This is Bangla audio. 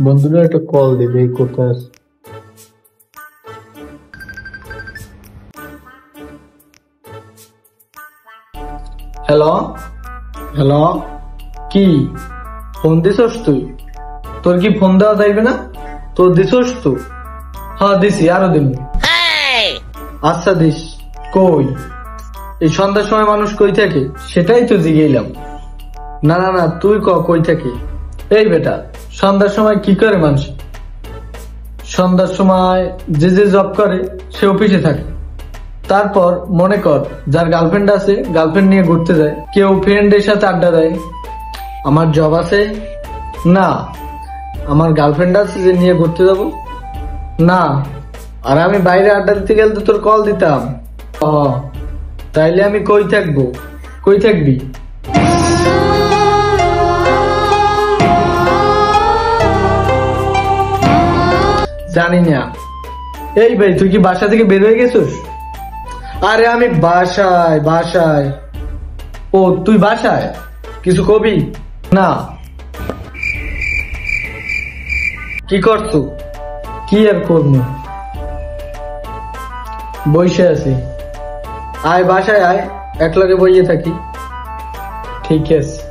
বন্ধুরা একটা কল দেবে কোথায় আছে। হ্যালো হ্যালো, কি ফোন দিছস তুই? তোর কি ফোন দেওয়া যাইবে না? তোর দিছস তো? হ্যাঁ দিছি, আরো দিন। আচ্ছা দিস। কই এই সন্ধ্যার সময় মানুষ কই থাকে সেটাই তো জিগেইলাম। না না না, তুই কই থাকে? এই বেটা, সন্ধ্যার সময় কি করে মানুষ? সন্ধ্যার সময় যে যে জব করে সে অফিসে থাকে। তারপর মনে কর যার গার্লফ্রেন্ড আছে গার্লফ্রেন্ড নিয়ে ঘুরতে যায়, কেউ ফ্রেন্ডের সাথে আড্ডা দেয়। আমার জব আছে না, আমার গার্লফ্রেন্ড আছে যে নিয়ে ঘুরতে যাব না। আর আমি বাইরে আড্ডা দিতে গেলে তো তোর কল দিতাম। তাইলে আমি কই থাকবো? কই থাকবি? জানি না। এই ভাই, তুই কি বাসা থেকে বের হয়ে গেছিস? আরে আমি বাসায় বাসায়। ও তুই বাসায়, কিছু কবি না? কি করছো? কি আর করবো, বসে আছি। আয় বাসায় আয়, একলগে বইয়ে থাকি। ঠিক আছে।